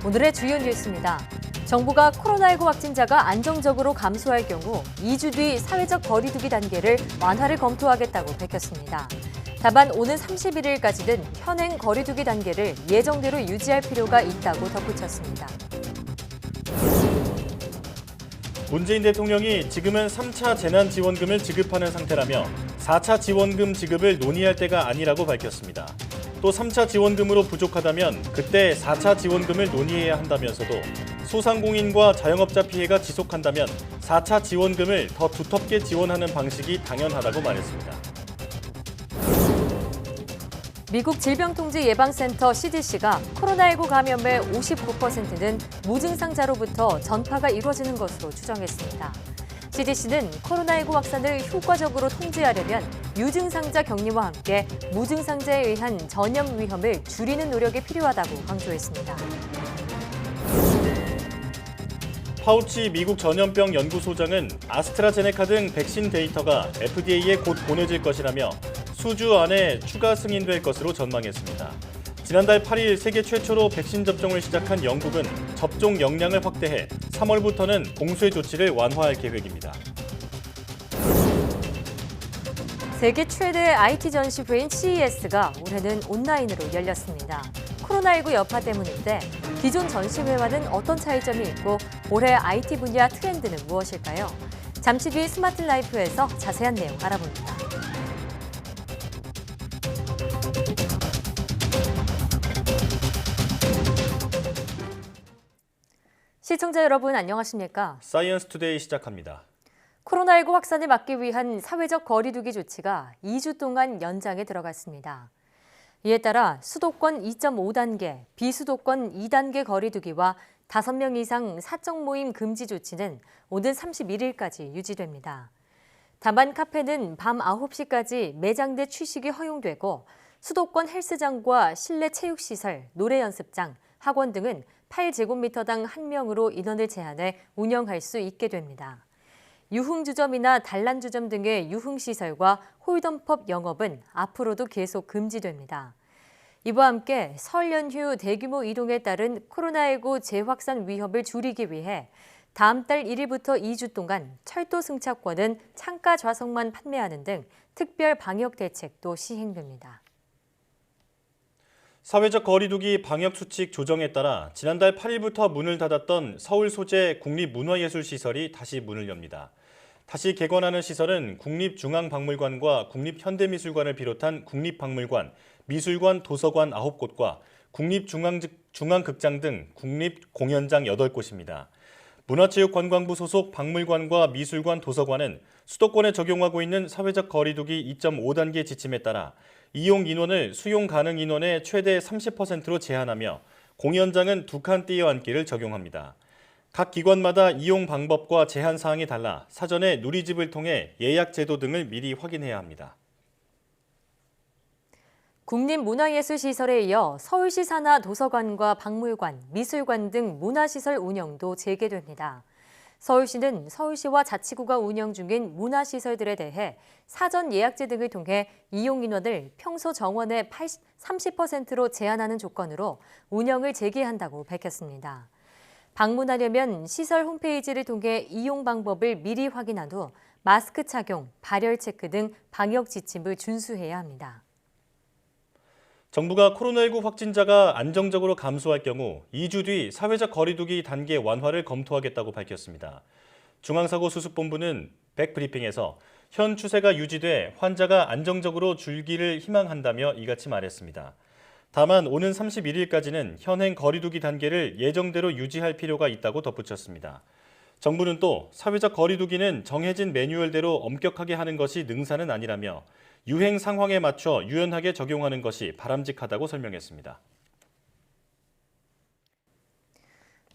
오늘의 주요 뉴스입니다. 정부가 코로나19 확진자가 안정적으로 감소할 경우 2주 뒤 사회적 거리두기 단계를 완화를 검토하겠다고 밝혔습니다. 다만 오는 31일까지는 현행 거리두기 단계를 예정대로 유지할 필요가 있다고 덧붙였습니다. 문재인 대통령이 지금은 3차 재난지원금을 지급하는 상태라며 4차 지원금 지급을 논의할 때가 아니라고 밝혔습니다. 또 3차 지원금으로 부족하다면 그때 4차 지원금을 논의해야 한다면서도 소상공인과 자영업자 피해가 지속한다면 4차 지원금을 더 두텁게 지원하는 방식이 당연하다고 말했습니다. 미국 질병통제예방센터 CDC가 코로나19 감염의 59%는 무증상자로부터 전파가 이루어지는 것으로 추정했습니다. CDC는 코로나19 확산을 효과적으로 통제하려면 유증상자 격리와 함께 무증상자에 의한 전염 위험을 줄이는 노력이 필요하다고 강조했습니다. 파우치 미국 전염병 연구소장은 아스트라제네카 등 백신 데이터가 FDA에 곧 보내질 것이라며 수주 안에 추가 승인될 것으로 전망했습니다. 지난달 8일 세계 최초로 백신 접종을 시작한 영국은 접종 역량을 확대해 3월부터는 공수의 조치를 완화할 계획입니다. 세계 최대 IT 전시회인 CES가 올해는 온라인으로 열렸습니다. 코로나19 여파 때문인데 기존 전시회와는 어떤 차이점이 있고 올해 IT 분야 트렌드는 무엇일까요? 잠시 뒤 스마트 라이프에서 자세한 내용 알아봅니다. 시청자 여러분 안녕하십니까? 사이언스 투데이 시작합니다. 코로나19 확산을 막기 위한 사회적 거리두기 조치가 2주 동안 연장에 들어갔습니다. 이에 따라 수도권 2.5단계, 비수도권 2단계 거리두기와 5명 이상 사적 모임 금지 조치는 오는 31일까지 유지됩니다. 다만 카페는 밤 9시까지 매장 내 취식이 허용되고 수도권 헬스장과 실내 체육시설, 노래 연습장, 학원 등은 8제곱미터당 1명으로 인원을 제한해 운영할 수 있게 됩니다. 유흥주점이나 단란주점 등의 유흥시설과 홀덤펍 영업은 앞으로도 계속 금지됩니다. 이와 함께 설 연휴 대규모 이동에 따른 코로나19 재확산 위협을 줄이기 위해 다음 달 1일부터 2주 동안 철도 승차권은 창가 좌석만 판매하는 등 특별 방역 대책도 시행됩니다. 사회적 거리두기 방역수칙 조정에 따라 지난달 8일부터 문을 닫았던 서울 소재 국립문화예술시설이 다시 문을 엽니다. 다시 개관하는 시설은 국립중앙박물관과 국립현대미술관을 비롯한 국립박물관, 미술관, 도서관 9곳과 국립중앙극장 등 국립공연장 8곳입니다. 문화체육관광부 소속 박물관과 미술관, 도서관은 수도권에 적용하고 있는 사회적 거리두기 2.5단계 지침에 따라 이용 인원을 수용 가능 인원의 최대 30%로 제한하며 공연장은 2칸 띄어앉기를 적용합니다. 각 기관마다 이용 방법과 제한 사항이 달라 사전에 누리집을 통해 예약 제도 등을 미리 확인해야 합니다. 국립문화예술시설에 이어 서울시 산하 도서관과 박물관, 미술관 등 문화시설 운영도 재개됩니다. 서울시는 서울시와 자치구가 운영 중인 문화시설들에 대해 사전 예약제 등을 통해 이용 인원을 평소 정원의 30%로 제한하는 조건으로 운영을 재개한다고 밝혔습니다. 방문하려면 시설 홈페이지를 통해 이용 방법을 미리 확인한 후 마스크 착용, 발열 체크 등 방역 지침을 준수해야 합니다. 정부가 코로나19 확진자가 안정적으로 감소할 경우 2주 뒤 사회적 거리두기 단계 완화를 검토하겠다고 밝혔습니다. 중앙사고수습본부는 백브리핑에서 현 추세가 유지돼 환자가 안정적으로 줄기를 희망한다며 이같이 말했습니다. 다만 오는 31일까지는 현행 거리두기 단계를 예정대로 유지할 필요가 있다고 덧붙였습니다. 정부는 또 사회적 거리두기는 정해진 매뉴얼대로 엄격하게 하는 것이 능사는 아니라며 유행 상황에 맞춰 유연하게 적용하는 것이 바람직하다고 설명했습니다.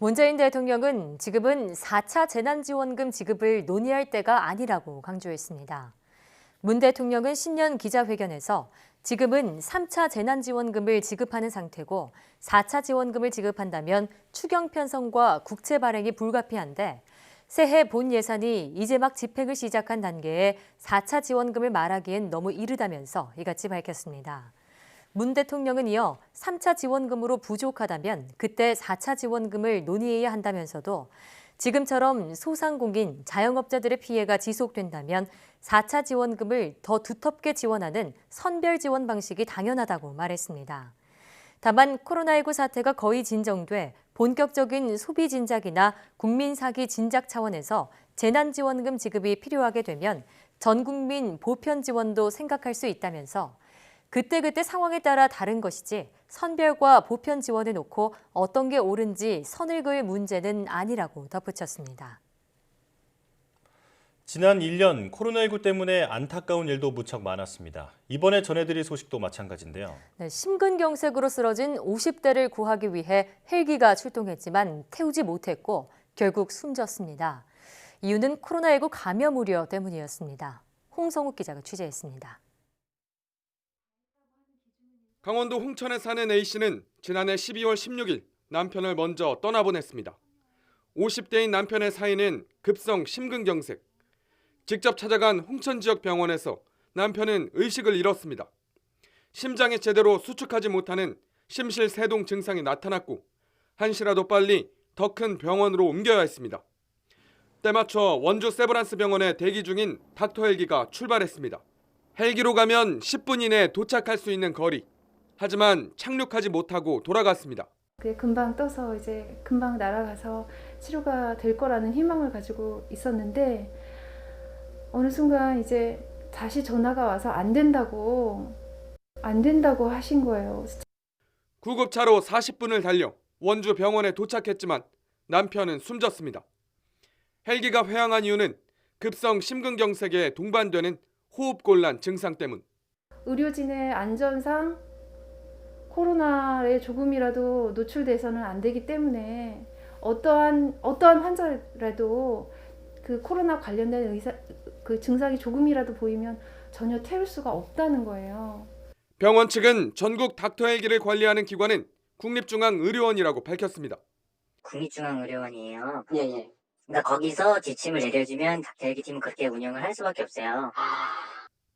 문재인 대통령은 지금은 4차 재난지원금 지급을 논의할 때가 아니라고 강조했습니다. 문 대통령은 신년 기자회견에서 지금은 3차 재난지원금을 지급하는 상태고 4차 지원금을 지급한다면 추경 편성과 국채 발행이 불가피한데 새해 본 예산이 이제 막 집행을 시작한 단계에 4차 지원금을 말하기엔 너무 이르다면서 이같이 밝혔습니다. 문 대통령은 이어 3차 지원금으로 부족하다면 그때 4차 지원금을 논의해야 한다면서도 지금처럼 소상공인, 자영업자들의 피해가 지속된다면 4차 지원금을 더 두텁게 지원하는 선별 지원 방식이 당연하다고 말했습니다. 다만 코로나19 사태가 거의 진정돼 본격적인 소비 진작이나 국민 사기 진작 차원에서 재난지원금 지급이 필요하게 되면 전 국민 보편 지원도 생각할 수 있다면서 그때그때 상황에 따라 다른 것이지 선별과 보편 지원을 놓고 어떤 게 옳은지 선을 그을 문제는 아니라고 덧붙였습니다. 지난 1년 코로나19 때문에 안타까운 일도 무척 많았습니다. 이번에 전해드릴 소식도 마찬가지인데요. 네, 심근경색으로 쓰러진 50대를 구하기 위해 헬기가 출동했지만 태우지 못했고 결국 숨졌습니다. 이유는 코로나19 감염 우려 때문이었습니다. 홍성욱 기자가 취재했습니다. 강원도 홍천에 사는 A씨는 지난해 12월 16일 남편을 먼저 떠나보냈습니다. 50대인 남편의 사인은 급성 심근경색. 직접 찾아간 홍천 지역 병원에서 남편은 의식을 잃었습니다. 심장이 제대로 수축하지 못하는 심실세동 증상이 나타났고 한시라도 빨리 더 큰 병원으로 옮겨야 했습니다. 때맞춰 원주 세브란스 병원에 대기 중인 닥터 헬기가 출발했습니다. 헬기로 가면 10분 이내에 도착할 수 있는 거리. 하지만 착륙하지 못하고 돌아갔습니다. 그게 금방 떠서 이제 금방 날아가서 치료가 될 거라는 희망을 가지고 있었는데 어느 순간 이제 다시 전화가 와서 안 된다고 하신 거예요. 구급차로 40분을 달려 원주 병원에 도착했지만 남편은 숨졌습니다. 헬기가 회항한 이유는 급성 심근경색에 동반되는 호흡곤란 증상 때문. 의료진의 안전상 코로나에 조금이라도 노출돼서는 안 되기 때문에 어떠한 환자라도 그 코로나 관련된 그 증상이 조금이라도 보이면 전혀 태울 수가 없다는 거예요. 병원 측은 전국 닥터 헬기를 관리하는 기관은 국립중앙의료원이라고 밝혔습니다. 국립중앙의료원이에요. 예. 그러니까 거기서 지침을 내려주면 닥터 헬기 팀은 그렇게 운영을 할 수밖에 없어요.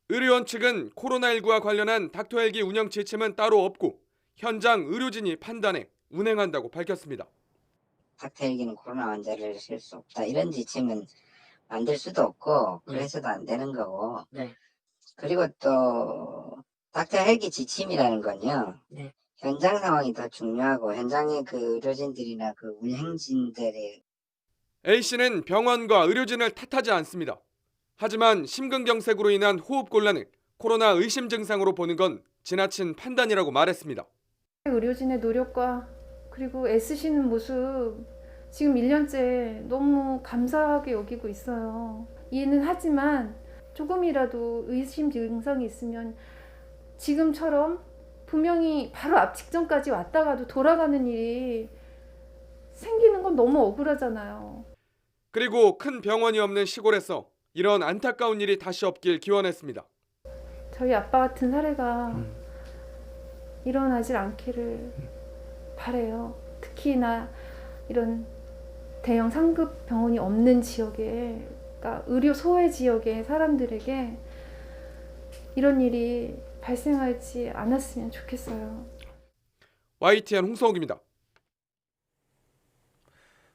의료원 측은 코로나19와 관련한 닥터 헬기 운영 지침은 따로 없고 현장 의료진이 판단해 운행한다고 밝혔습니다. 닥터 헬기는 코로나 환자를 쉴 수 없다. 이런 지침은 만들 수도 없고 그래서도 안 되는 거고. 네. 그리고 또 닥터 헬기 지침이라는 건요. 네. 현장 상황이 더 중요하고 현장의 그 의료진들이나 그 운행진들의 A씨는 병원과 의료진을 탓하지 않습니다. 하지만 심근경색으로 인한 호흡곤란을 코로나 의심 증상으로 보는 건 지나친 판단이라고 말했습니다. 의료진의 노력과 그리고 애쓰시는 모습 지금 1년째 너무 감사하게 여기고 있어요. 이해는 하지만 조금이라도 의심 증상이 있으면 지금처럼 분명히 바로 앞 직전까지 왔다가도 돌아가는 일이 생기는 건 너무 억울하잖아요. 그리고 큰 병원이 없는 시골에서 이런 안타까운 일이 다시 없길 기원했습니다. 저희 아빠 같은 사례가 일어나질 않기를 바라요. 특히나 이런 대형 상급 병원이 없는 지역에, 그러니까 의료 소외 지역의 사람들에게 이런 일이 발생하지 않았으면 좋겠어요. YTN 홍성욱입니다.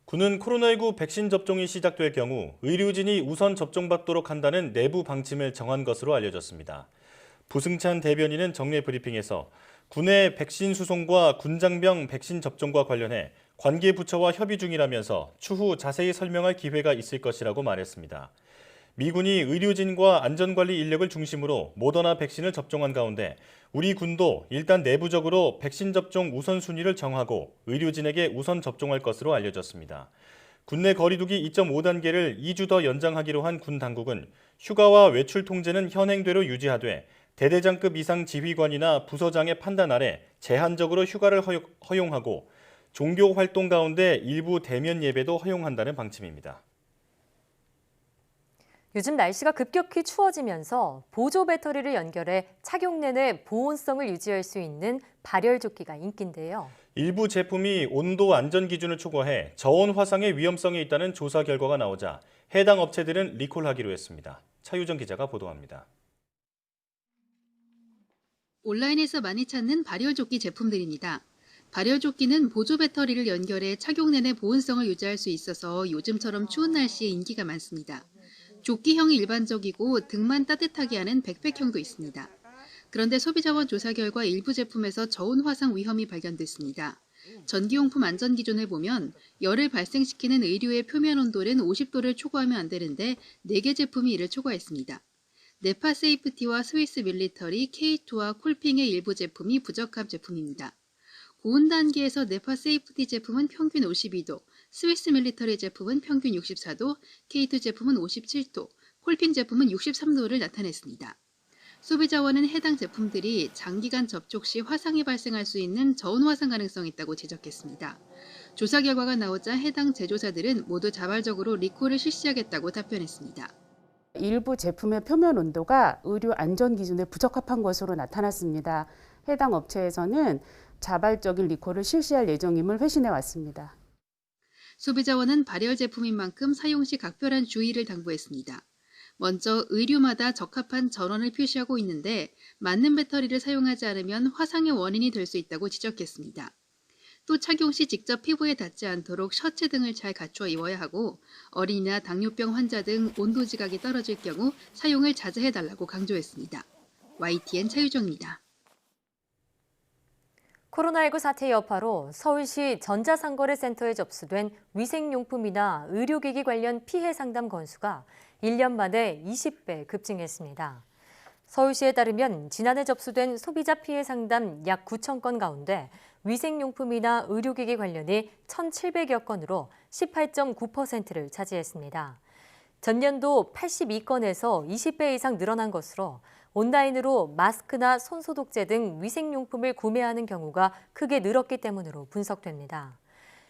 군은 코로나19 백신 접종이 시작될 경우 의료진이 우선 접종받도록 한다는 내부 방침을 정한 것으로 알려졌습니다. 부승찬 대변인은 정례 브리핑에서 군의 백신 수송과 군장병 백신 접종과 관련해 관계 부처와 협의 중이라면서 추후 자세히 설명할 기회가 있을 것이라고 말했습니다. 미군이 의료진과 안전관리 인력을 중심으로 모더나 백신을 접종한 가운데 우리 군도 일단 내부적으로 백신 접종 우선순위를 정하고 의료진에게 우선 접종할 것으로 알려졌습니다. 군내 거리두기 2.5단계를 2주 더 연장하기로 한 군 당국은 휴가와 외출 통제는 현행대로 유지하되 대대장급 이상 지휘관이나 부서장의 판단 아래 제한적으로 휴가를 허용하고 종교 활동 가운데 일부 대면 예배도 허용한다는 방침입니다. 요즘 날씨가 급격히 추워지면서 보조 배터리를 연결해 착용 내내 보온성을 유지할 수 있는 발열조끼가 인기인데요. 일부 제품이 온도 안전 기준을 초과해 저온 화상의 위험성이 있다는 조사 결과가 나오자 해당 업체들은 리콜하기로 했습니다. 차유정 기자가 보도합니다. 온라인에서 많이 찾는 발열조끼 제품들입니다. 발열조끼는 보조 배터리를 연결해 착용 내내 보온성을 유지할 수 있어서 요즘처럼 추운 날씨에 인기가 많습니다. 조끼형이 일반적이고 등만 따뜻하게 하는 백팩형도 있습니다. 그런데 소비자원 조사 결과 일부 제품에서 저온 화상 위험이 발견됐습니다. 전기용품 안전 기준을 보면 열을 발생시키는 의류의 표면 온도는 50도를 초과하면 안 되는데 4개 제품이 이를 초과했습니다. 네파 세이프티와 스위스 밀리터리, K2와 쿨핑의 일부 제품이 부적합 제품입니다. 고온 단계에서 네파 세이프티 제품은 평균 52도, 스위스 밀리터리 제품은 평균 64도, K2 제품은 57도, 콜핑 제품은 63도를 나타냈습니다. 소비자원은 해당 제품들이 장기간 접촉 시 화상이 발생할 수 있는 저온 화상 가능성이 있다고 지적했습니다. 조사 결과가 나오자 해당 제조사들은 모두 자발적으로 리콜을 실시하겠다고 답변했습니다. 일부 제품의 표면 온도가 의류 안전 기준에 부적합한 것으로 나타났습니다. 해당 업체에서는 자발적인 리콜을 실시할 예정임을 회신해 왔습니다. 소비자원은 발열 제품인 만큼 사용 시 각별한 주의를 당부했습니다. 먼저 의류마다 적합한 전원을 표시하고 있는데 맞는 배터리를 사용하지 않으면 화상의 원인이 될 수 있다고 지적했습니다. 또 착용 시 직접 피부에 닿지 않도록 셔츠 등을 잘 갖춰 입어야 하고 어린이나 당뇨병 환자 등 온도 지각이 떨어질 경우 사용을 자제해달라고 강조했습니다. YTN 차유정입니다. 코로나19 사태 여파로 서울시 전자상거래센터에 접수된 위생용품이나 의료기기 관련 피해 상담 건수가 1년 만에 20배 급증했습니다. 서울시에 따르면 지난해 접수된 소비자 피해 상담 약 9천 건 가운데 위생용품이나 의료기기 관련이 1,700여 건으로 18.9%를 차지했습니다. 전년도 82건에서 20배 이상 늘어난 것으로 온라인으로 마스크나 손소독제 등 위생용품을 구매하는 경우가 크게 늘었기 때문으로 분석됩니다.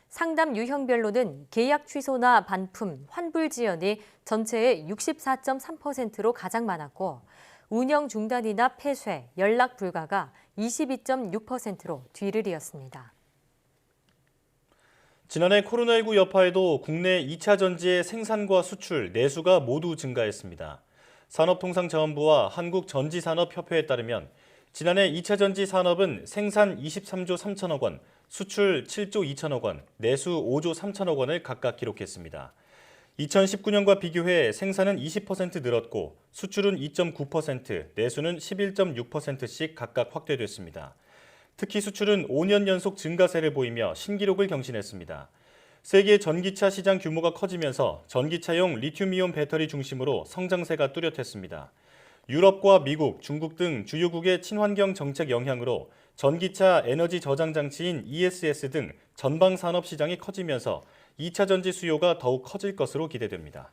상담 유형별로는 계약 취소나 반품, 환불 지연이 전체의 64.3%로 가장 많았고 운영 중단이나 폐쇄, 연락 불가가 22.6%로 뒤를 이었습니다. 지난해 코로나19 여파에도 국내 2차 전지의 생산과 수출, 내수가 모두 증가했습니다. 산업통상자원부와 한국전지산업협회에 따르면 지난해 2차 전지 산업은 생산 23조 3천억 원, 수출 7조 2천억 원, 내수 5조 3천억 원을 각각 기록했습니다. 2019년과 비교해 생산은 20% 늘었고 수출은 2.9%, 내수는 11.6%씩 각각 확대됐습니다. 특히 수출은 5년 연속 증가세를 보이며 신기록을 경신했습니다. 세계 전기차 시장 규모가 커지면서 전기차용 리튬이온 배터리 중심으로 성장세가 뚜렷했습니다. 유럽과 미국, 중국 등 주요국의 친환경 정책 영향으로 전기차 에너지 저장 장치인 ESS 등 전방 산업 시장이 커지면서 2차 전지 수요가 더욱 커질 것으로 기대됩니다.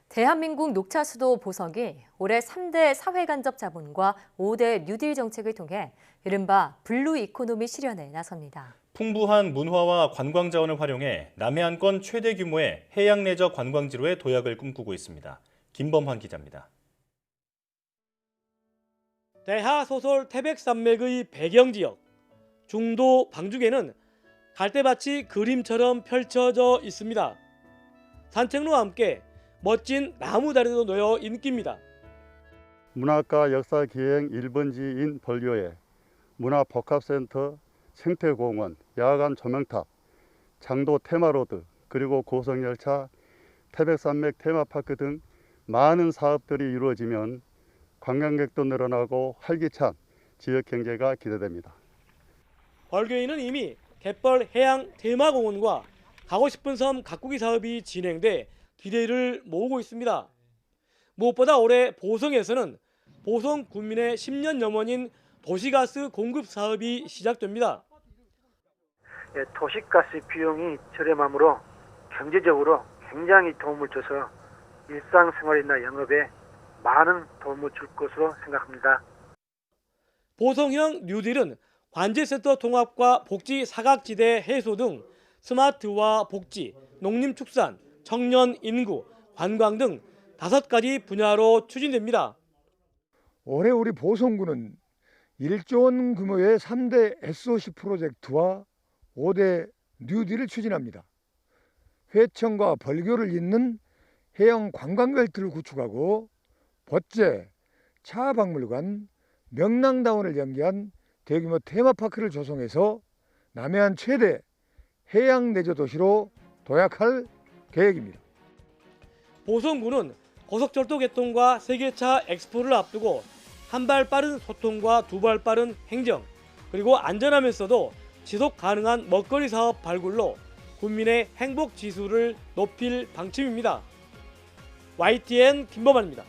대한민국 녹차 수도 보석이 올해 3대 사회간접 자본과 5대 뉴딜 정책을 통해 이른바 블루 이코노미 실현에 나섭니다. 풍부한 문화와 관광 자원을 활용해 남해안권 최대 규모의 해양 레저 관광지로의 도약을 꿈꾸고 있습니다. 김범환 기자입니다. 대하소설 태백산맥의 배경지역 중도 방죽에는 갈대밭이 그림처럼 펼쳐져 있습니다. 산책로와 함께 멋진 나무다리도 놓여 인기입니다. 문화과 역사기행 1번지인 벌교에 문화복합센터, 생태공원, 야간 조명탑, 장도 테마로드, 그리고 고성열차, 태백산맥 테마파크 등 많은 사업들이 이루어지면 관광객도 늘어나고 활기찬 지역경제가 기대됩니다. 벌교에는 이미 갯벌 해양 테마공원과 가고 싶은 섬 가꾸기 사업이 진행돼 기대를 모으고 있습니다. 무엇보다 올해 보성에서는 보성 군민의 10년 염원인 도시가스 공급 사업이 시작됩니다. 도시가스 비용이 저렴하므로 경제적으로 굉장히 도움을 줘서 일상생활이나 영업에 많은 도움을 줄 것으로 생각합니다. 보성형 뉴딜은 관제센터 통합과 복지 사각지대 해소 등 스마트와 복지, 농림축산, 청년 인구, 관광 등 5가지 분야로 추진됩니다. 올해 우리 보성군은 1조 원 규모의 3대 SOC 프로젝트와 5대 뉴딜을 추진합니다. 회청과 벌교를 잇는 해양 관광벨트를 구축하고 벚제, 차박물관, 명랑다운을 연계한 대규모 테마파크를 조성해서 남해안 최대 해양 레저 도시로 도약할 계획입니다. 보성군은 고속철도 개통과 세계차 엑스포를 앞두고 한 발 빠른 소통과 두 발 빠른 행정, 그리고 안전하면서도 지속 가능한 먹거리 사업 발굴로 국민의 행복 지수를 높일 방침입니다. YTN 김범환입니다.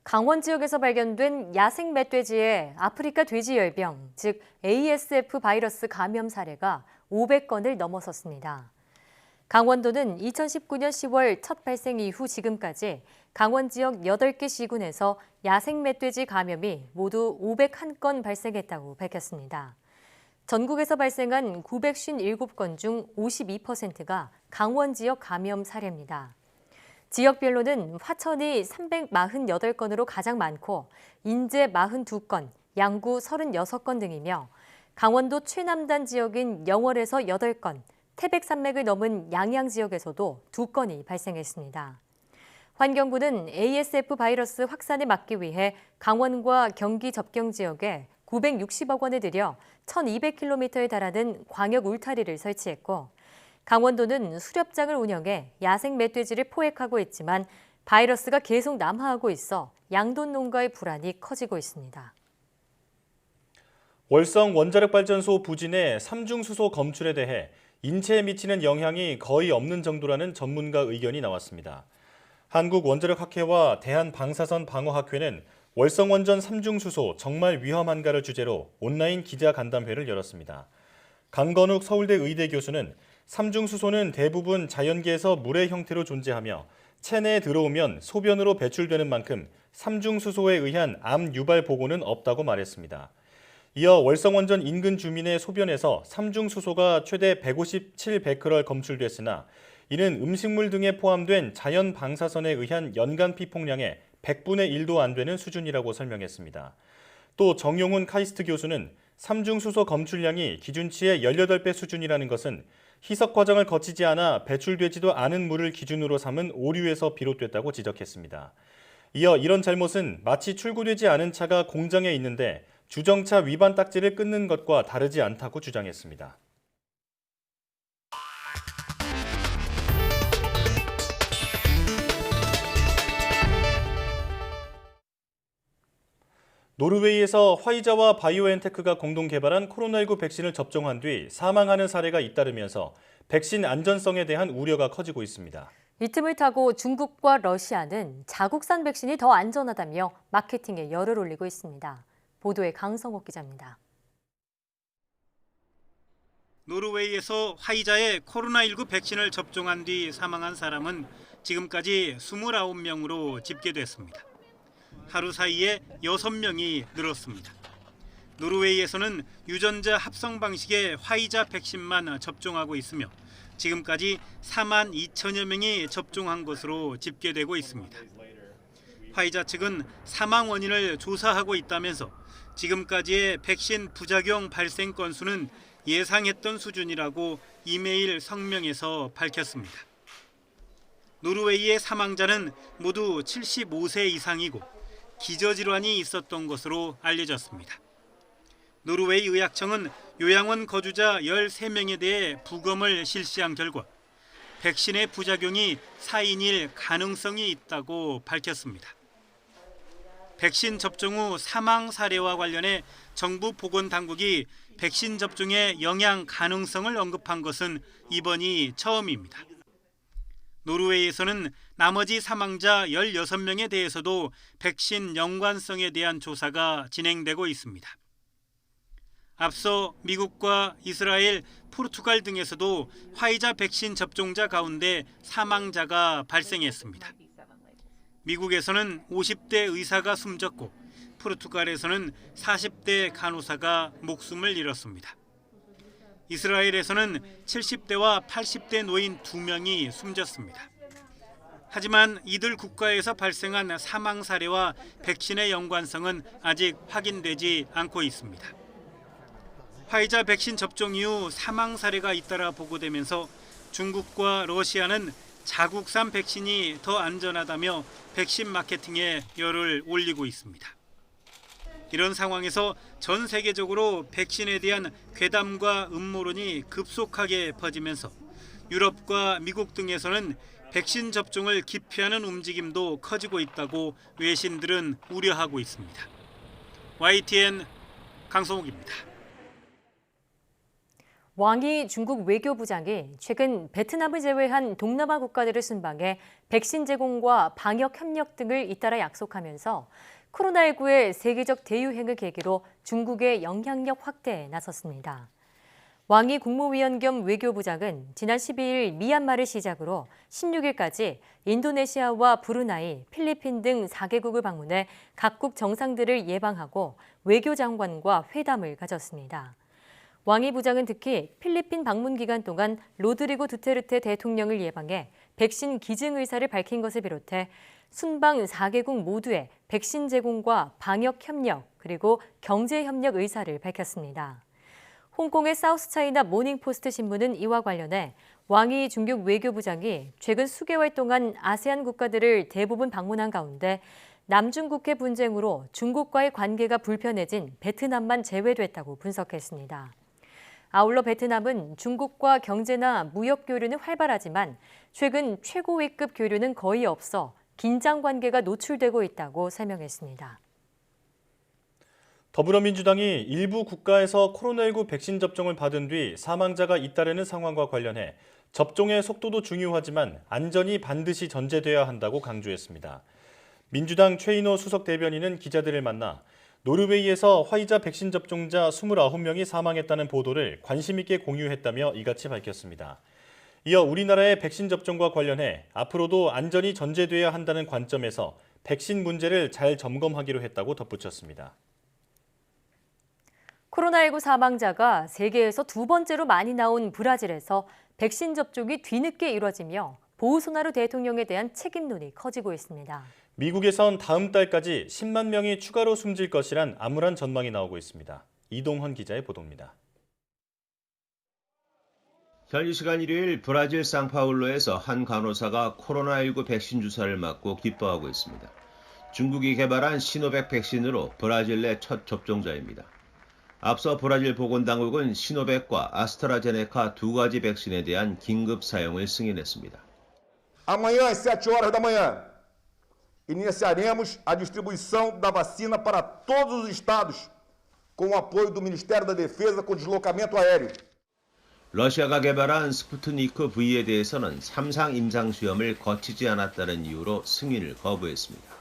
강원 지역에서 발견된 야생 멧돼지의 아프리카 돼지열병, 즉 ASF 바이러스 감염 사례가 500건을 넘어섰습니다. 강원도는 2019년 10월 첫 발생 이후 지금까지 강원 지역 8개 시군에서 야생 멧돼지 감염이 모두 501건 발생했다고 밝혔습니다. 전국에서 발생한 957건 중 52%가 강원 지역 감염 사례입니다. 지역별로는 화천이 348건으로 가장 많고 인제 42건, 양구 36건 등이며 강원도 최남단 지역인 영월에서 8건, 태백산맥을 넘은 양양 지역에서도 2건이 발생했습니다. 환경부는 ASF 바이러스 확산을 막기 위해 강원과 경기 접경 지역에 960억 원을 들여 1200km에 달하는 광역 울타리를 설치했고, 강원도는 수렵장을 운영해 야생 멧돼지를 포획하고 있지만 바이러스가 계속 남하하고 있어 양돈 농가의 불안이 커지고 있습니다. 월성 원자력발전소 부진의 삼중수소 검출에 대해 인체에 미치는 영향이 거의 없는 정도라는 전문가 의견이 나왔습니다. 한국원자력학회와 대한방사선방어학회는 월성원전 삼중수소 정말 위험한가를 주제로 온라인 기자간담회를 열었습니다. 강건욱 서울대 의대 교수는 삼중수소는 대부분 자연계에서 물의 형태로 존재하며 체내에 들어오면 소변으로 배출되는 만큼 삼중수소에 의한 암 유발 보고는 없다고 말했습니다. 이어 월성원전 인근 주민의 소변에서 삼중수소가 최대 157베크럴 검출됐으나 이는 음식물 등에 포함된 자연 방사선에 의한 연간 피폭량의 100분의 1도 안 되는 수준이라고 설명했습니다. 또 정용훈 카이스트 교수는 삼중수소 검출량이 기준치의 18배 수준이라는 것은 희석 과정을 거치지 않아 배출되지도 않은 물을 기준으로 삼은 오류에서 비롯됐다고 지적했습니다. 이어 이런 잘못은 마치 출고되지 않은 차가 공장에 있는데 주정차 위반 딱지를 끊는 것과 다르지 않다고 주장했습니다. 노르웨이에서 화이자와 바이오엔테크가 공동 개발한 코로나19 백신을 접종한 뒤 사망하는 사례가 잇따르면서 백신 안전성에 대한 우려가 커지고 있습니다. 이 틈을 타고 중국과 러시아는 자국산 백신이 더 안전하다며 마케팅에 열을 올리고 있습니다. 보도에 강성옥 기자입니다. 노르웨이에서 화이자의 코로나19 백신을 접종한 뒤 사망한 사람은 지금까지 29명으로 집계됐습니다. 하루 사이에 6명이 늘었습니다. 노르웨이에서는 유전자 합성 방식의 화이자 백신만 접종하고 있으며 지금까지 4만 2천여 명이 접종한 것으로 집계되고 있습니다. 화이자 측은 사망 원인을 조사하고 있다면서 지금까지의 백신 부작용 발생 건수는 예상했던 수준이라고 이메일 성명에서 밝혔습니다. 노르웨이의 사망자는 모두 75세 이상이고 기저질환이 있었던 것으로 알려졌습니다. 노르웨이 의학청은 요양원 거주자 13명에 대해 부검을 실시한 결과 백신의 부작용이 사인일 가능성이 있다고 밝혔습니다. 백신 접종 후 사망 사례와 관련해 정부 보건당국이 백신 접종의 영향 가능성을 언급한 것은 이번이 처음입니다. 노르웨이에서는 나머지 사망자 16명에 대해서도 백신 연관성에 대한 조사가 진행되고 있습니다. 앞서 미국과 이스라엘, 포르투갈 등에서도 화이자 백신 접종자 가운데 사망자가 발생했습니다. 미국에서는 50대 의사가 숨졌고 포르투갈에서는 40대 간호사가 목숨을 잃었습니다. 이스라엘에서는 70대와 80대 노인 2명이 숨졌습니다. 하지만 이들 국가에서 발생한 사망 사례와 백신의 연관성은 아직 확인되지 않고 있습니다. 화이자 백신 접종 이후 사망 사례가 잇따라 보고되면서 중국과 러시아는 자국산 백신이 더 안전하다며 백신 마케팅에 열을 올리고 있습니다. 이런 상황에서 전 세계적으로 백신에 대한 괴담과 음모론이 급속하게 퍼지면서 유럽과 미국 등에서는 백신 접종을 기피하는 움직임도 커지고 있다고 외신들은 우려하고 있습니다. YTN 강성욱입니다. 왕이 중국 외교부장이 최근 베트남을 제외한 동남아 국가들을 순방해 백신 제공과 방역 협력 등을 잇따라 약속하면서 코로나19의 세계적 대유행을 계기로 중국의 영향력 확대에 나섰습니다. 왕이 국무위원 겸 외교부장은 지난 12일 미얀마를 시작으로 16일까지 인도네시아와 브루나이, 필리핀 등 4개국을 방문해 각국 정상들을 예방하고 외교장관과 회담을 가졌습니다. 왕이 부장은 특히 필리핀 방문 기간 동안 로드리고 두테르테 대통령을 예방해 백신 기증 의사를 밝힌 것을 비롯해 순방 4개국 모두의 백신 제공과 방역 협력 그리고 경제 협력 의사를 밝혔습니다. 홍콩의 사우스차이나 모닝포스트 신문은 이와 관련해 왕이 중국 외교부장이 최근 수개월 동안 아세안 국가들을 대부분 방문한 가운데 남중국해 분쟁으로 중국과의 관계가 불편해진 베트남만 제외됐다고 분석했습니다. 아울러 베트남은 중국과 경제나 무역 교류는 활발하지만 최근 최고위급 교류는 거의 없어 긴장 관계가 노출되고 있다고 설명했습니다. 더불어민주당이 일부 국가에서 코로나19 백신 접종을 받은 뒤 사망자가 잇따르는 상황과 관련해 접종의 속도도 중요하지만 안전이 반드시 전제돼야 한다고 강조했습니다. 민주당 최인호 수석 대변인은 기자들을 만나 노르웨이에서 화이자 백신 접종자 29명이 사망했다는 보도를 관심 있게 공유했다며 이같이 밝혔습니다. 이어 우리나라의 백신 접종과 관련해 앞으로도 안전이 전제돼야 한다는 관점에서 백신 문제를 잘 점검하기로 했다고 덧붙였습니다. 코로나19 사망자가 세계에서 두 번째로 많이 나온 브라질에서 백신 접종이 뒤늦게 이뤄지며 보우소나루 대통령에 대한 책임론이 커지고 있습니다. 미국에선 다음 달까지 10만 명이 추가로 숨질 것이란 암울한 전망이 나오고 있습니다. 이동헌 기자의 보도입니다. 현지 시간 일요일 브라질 상파울루에서 한 간호사가 코로나19 백신 주사를 맞고 기뻐하고 있습니다. 중국이 개발한 시노백 백신으로 브라질 내 첫 접종자입니다. 앞서 브라질 보건당국은 시노백과 아스트라제네카 두 가지 백신에 대한 긴급 사용을 승인했습니다. Amanhã às 7h da manhã, iniciaremos a distribuição da vacina para todos os estados, com o apoio do Ministério da Defesa com deslocamento aéreo. 러시아가 개발한 스푸트니크 V에 대해서는 3상 임상시험을 거치지 않았다는 이유로 승인을 거부했습니다.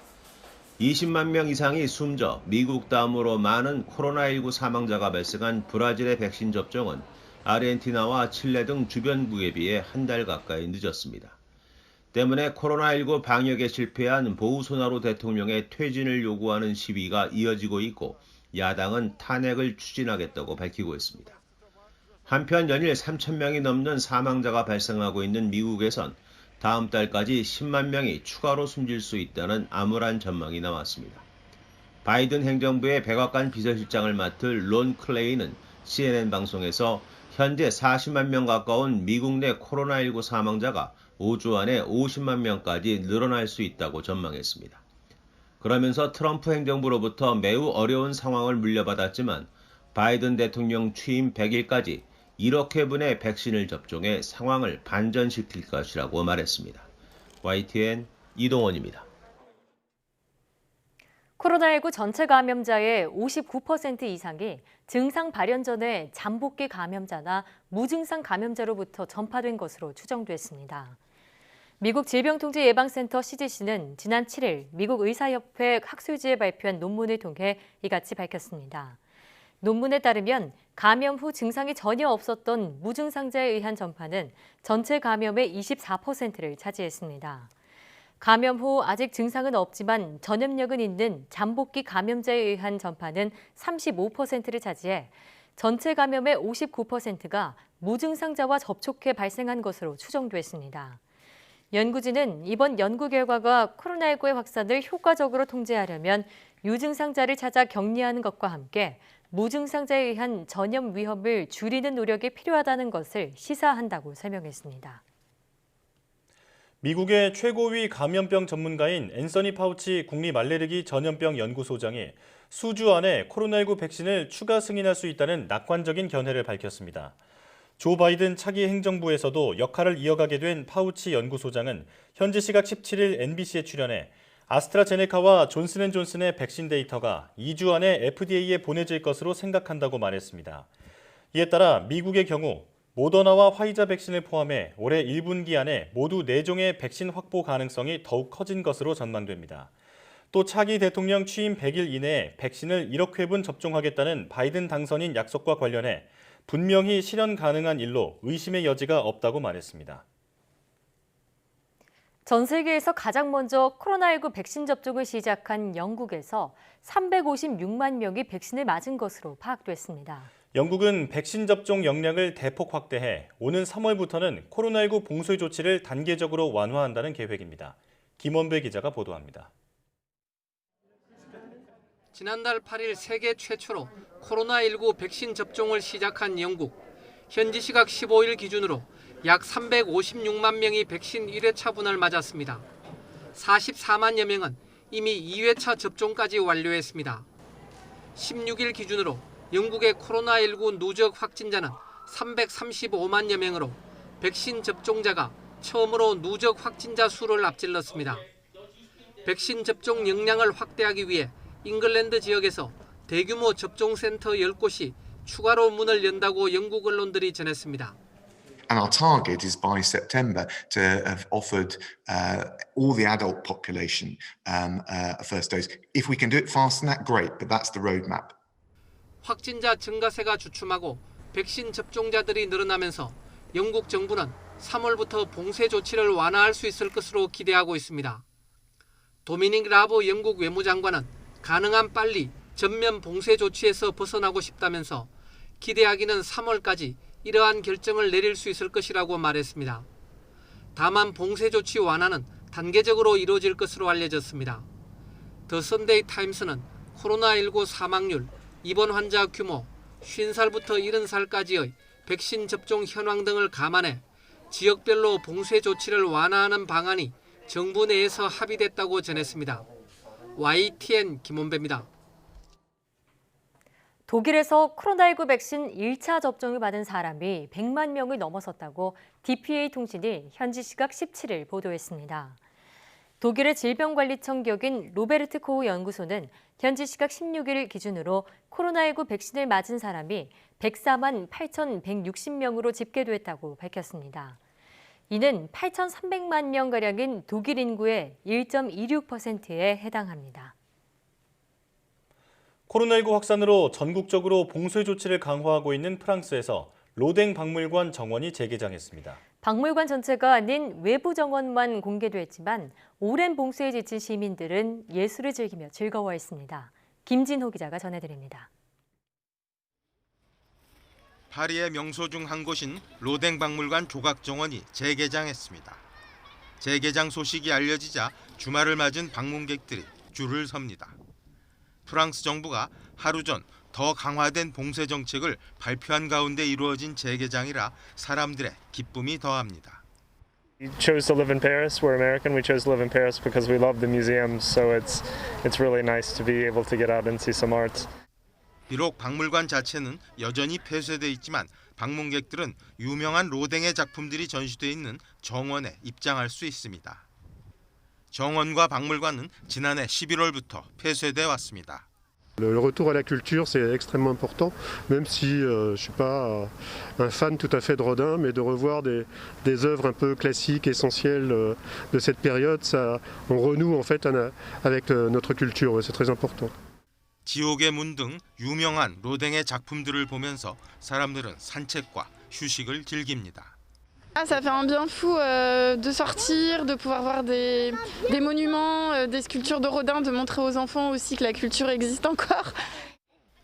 20만 명 이상이 숨져 미국 다음으로 많은 코로나19 사망자가 발생한 브라질의 백신 접종은 아르헨티나와 칠레 등 주변국에 비해 한 달 가까이 늦었습니다. 때문에 코로나19 방역에 실패한 보우소나루 대통령의 퇴진을 요구하는 시위가 이어지고 있고 야당은 탄핵을 추진하겠다고 밝히고 있습니다. 한편 연일 3,000명이 넘는 사망자가 발생하고 있는 미국에선 다음 달까지 10만 명이 추가로 숨질 수 있다는 암울한 전망이 나왔습니다. 바이든 행정부의 백악관 비서실장을 맡을 론 클레이는 CNN 방송에서 현재 40만 명 가까운 미국 내 코로나19 사망자가 5주 안에 50만 명까지 늘어날 수 있다고 전망했습니다. 그러면서 트럼프 행정부로부터 매우 어려운 상황을 물려받았지만 바이든 대통령 취임 100일까지 1억 회분의 백신을 접종해 상황을 반전시킬 것이라고 말했습니다. YTN 이동원입니다. 코로나19 전체 감염자의 59% 이상이 증상 발현 전에 잠복기 감염자나 무증상 감염자로부터 전파된 것으로 추정됐습니다. 미국 질병통제예방센터 CDC는 지난 7일 미국 의사협회 학술지에 발표한 논문을 통해 이같이 밝혔습니다. 논문에 따르면 감염 후 증상이 전혀 없었던 무증상자에 의한 전파는 전체 감염의 24%를 차지했습니다. 감염 후 아직 증상은 없지만 전염력은 있는 잠복기 감염자에 의한 전파는 35%를 차지해 전체 감염의 59%가 무증상자와 접촉해 발생한 것으로 추정됐습니다. 연구진은 이번 연구 결과가 코로나19의 확산을 효과적으로 통제하려면 유증상자를 찾아 격리하는 것과 함께 무증상자에 의한 전염 위험을 줄이는 노력이 필요하다는 것을 시사한다고 설명했습니다. 미국의 최고위 감염병 전문가인 앤서니 파우치 국립알레르기 전염병 연구소장이 수주 안에 코로나19 백신을 추가 승인할 수 있다는 낙관적인 견해를 밝혔습니다. 조 바이든 차기 행정부에서도 역할을 이어가게 된 파우치 연구소장은 현지 시각 17일 NBC에 출연해 아스트라제네카와 존슨앤존슨의 백신 데이터가 2주 안에 FDA에 보내질 것으로 생각한다고 말했습니다. 이에 따라 미국의 경우 모더나와 화이자 백신을 포함해 올해 1분기 안에 모두 4종의 백신 확보 가능성이 더욱 커진 것으로 전망됩니다. 또 차기 대통령 취임 100일 이내에 백신을 1억 회분 접종하겠다는 바이든 당선인 약속과 관련해 분명히 실현 가능한 일로 의심의 여지가 없다고 말했습니다. 전 세계에서 가장 먼저 코로나19 백신 접종을 시작한 영국에서 356만 명이 백신을 맞은 것으로 파악됐습니다. 영국은 백신 접종 역량을 대폭 확대해 오는 3월부터는 코로나19 봉쇄 조치를 단계적으로 완화한다는 계획입니다. 김원배 기자가 보도합니다. 지난달 8일 세계 최초로 코로나19 백신 접종을 시작한 영국. 현지 시각 15일 기준으로 약 356만 명이 백신 1회차분을 맞았습니다. 44만여 명은 이미 2회차 접종까지 완료했습니다. 16일 기준으로 영국의 코로나19 누적 확진자는 335만여 명으로 백신 접종자가 처음으로 누적 확진자 수를 앞질렀습니다. 백신 접종 역량을 확대하기 위해 잉글랜드 지역에서 대규모 접종센터 10곳이 추가로 문을 연다고 영국 언론들이 전했습니다. And our target is by September to have offered all the adult population a first dose. If we can do it faster than that, great, but that's the roadmap. 확진자 증가세가 주춤하고 백신 접종자들이 늘어나면서 영국 정부는 3월부터 봉쇄 조치를 완화할 수 있을 것으로 기대하고 있습니다. 도미닉 라브 영국 외무장관은 가능한 빨리 전면 봉쇄 조치에서 벗어나고 싶다면서 기대하기는 3월까지 이러한 결정을 내릴 수 있을 것이라고 말했습니다. 다만 봉쇄 조치 완화는 단계적으로 이루어질 것으로 알려졌습니다. 더 선데이 타임스는 코로나19 사망률, 입원 환자 규모, 50살부터 70살까지의 백신 접종 현황 등을 감안해 지역별로 봉쇄 조치를 완화하는 방안이 정부 내에서 합의됐다고 전했습니다. YTN 김원배입니다. 독일에서 코로나19 백신 1차 접종을 받은 사람이 100만 명을 넘어섰다고 DPA 통신이 현지 시각 17일 보도했습니다. 독일의 질병관리청 격인 로베르트 코흐 연구소는 현지 시각 16일 기준으로 코로나19 백신을 맞은 사람이 104만 8,160명으로 집계됐다고 밝혔습니다. 이는 8,300만 명가량인 독일 인구의 1.26%에 해당합니다. 코로나19 확산으로 전국적으로 봉쇄 조치를 강화하고 있는 프랑스에서 로댕 박물관 정원이 재개장했습니다. 박물관 전체가 아닌 외부 정원만 공개됐지만 오랜 봉쇄에 지친 시민들은 예술을 즐기며 즐거워했습니다. 김진호 기자가 전해드립니다. 파리의 명소 중 한 곳인 로댕 박물관 조각정원이 재개장했습니다. 재개장 소식이 알려지자 주말을 맞은 방문객들이 줄을 섭니다. 프랑스 정부가 하루 전 더 강화된 봉쇄 정책을 발표한 가운데 이루어진 재개장이라 사람들의 기쁨이 더합니다. We chose to live in Paris. We're American. We chose to live in Paris because we love the museums. So it's really nice to be able to get out and see some art. 비록 박물관 자체는 여전히 폐쇄돼 있지만 방문객들은 유명한 로댕의 작품들이 전시돼 있는 정원에 입장할 수 있습니다. 정원과 박물관은 지난해 11월부터 폐쇄돼 왔습니다. Le retour à la culture, c'est extrêmement important, même si je ne suis pas un fan tout à fait de Rodin, mais de revoir des œuvres un peu classiques, essentielles de cette période, on renoue en fait avec notre culture, c'est très important. 지옥의 문 등 유명한 로댕의 작품들을 보면서 사람들은 산책과 휴식을 즐깁니다. Ah, ça fait un bien fou de sortir, de pouvoir voir des monuments, des sculptures de Rodin, de montrer aux enfants aussi que la culture existe encore.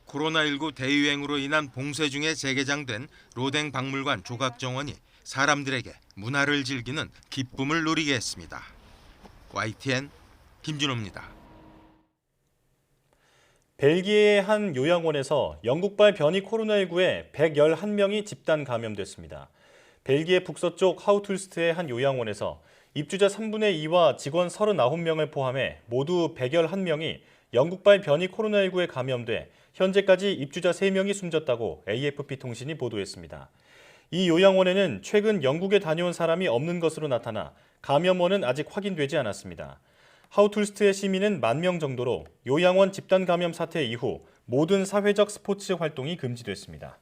코로나19 대유행으로 인한 봉쇄 중에 재개장된 로댕 박물관 조각정원이 사람들에게 문화를 즐기는 기쁨을 누리게 했습니다. YTN 김준호입니다. 벨기에의 한 요양원에서 영국발 변이 코로나19에 111명이 집단 감염됐습니다. 벨기에 북서쪽 하우툴스트의 한 요양원에서 입주자 3분의 2와 직원 39명을 포함해 모두 111명이 영국발 변이 코로나19에 감염돼 현재까지 입주자 3명이 숨졌다고 AFP 통신이 보도했습니다. 이 요양원에는 최근 영국에 다녀온 사람이 없는 것으로 나타나 감염원은 아직 확인되지 않았습니다. 하우툴스트의 시민은 10,000명 정도로 요양원 집단 감염 사태 이후 모든 사회적 스포츠 활동이 금지됐습니다.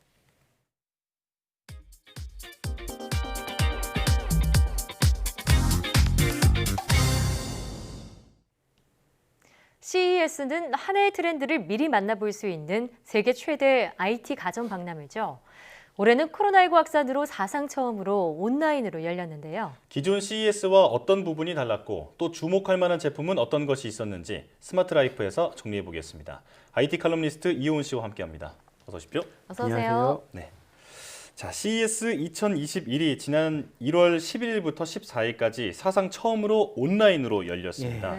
CES는 한 해의 트렌드를 미리 만나볼 수 있는 세계 최대 IT 가전 박람회죠. 올해는 코로나19 확산으로 사상 처음으로 온라인으로 열렸는데요. 기존 CES와 어떤 부분이 달랐고 또 주목할 만한 제품은 어떤 것이 있었는지 스마트라이프에서 정리해 보겠습니다. IT 칼럼니스트 이호은 씨와 함께합니다. 어서 오십시오. 어서 오세요. 네. 자, CES 2021이 지난 1월 11일부터 14일까지 사상 처음으로 온라인으로 열렸습니다.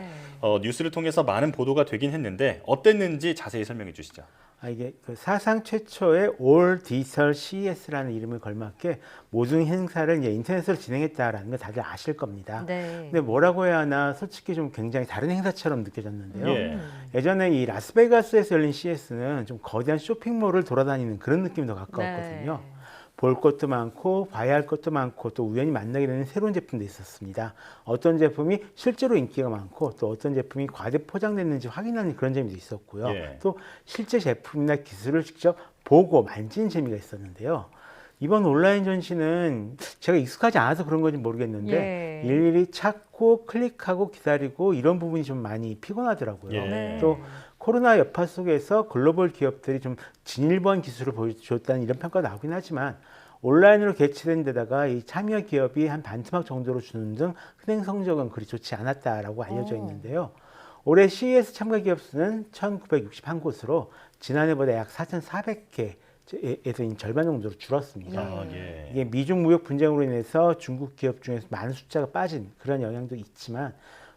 뉴스를 통해서 많은 보도가 되긴 했는데 어땠는지 자세히 설명해 주시죠. 이게 그 사상 최초의 All Digital CES라는 이름을 걸맞게 모든 행사를 이제 인터넷으로 진행했다라는 거 다들 아실 겁니다. 근데 뭐라고 해야 하나 솔직히 좀 굉장히 다른 행사처럼 느껴졌는데요. 예전에 이 라스베가스에서 열린 CES는 좀 거대한 쇼핑몰을 돌아다니는 그런 느낌이 더 가까웠거든요. 볼 것도 많고 봐야 할 것도 많고 또 우연히 만나게 되는 새로운 제품도 있었습니다. 어떤 제품이 실제로 인기가 많고 또 어떤 제품이 과대 포장됐는지 확인하는 그런 재미도 있었고요. 또 실제 제품이나 기술을 직접 보고 만지는 재미가 있었는데요. 이번 온라인 전시는 제가 익숙하지 않아서 그런 건지 모르겠는데 일일이 찾고 클릭하고 기다리고 이런 부분이 좀 많이 피곤하더라고요. 또 코로나 여파 속에서 글로벌 기업들이 좀 진일보한 기술을 보여줬다는 이런 평가가 나오긴 하지만 온라인으로 개최된 데다가 이 참여 기업이 한 반토막 정도로 주는 등 흥행 성적은 그리 좋지 않았다라고 알려져 있는데요. 올해 CES 참가 기업 수는 1,961곳으로 지난해보다 약 4,400개에서 절반 정도로 줄었습니다. 이게 미중 무역 분쟁으로 인해서 중국 기업 중에서 많은 숫자가 빠진 그런 영향도 있지만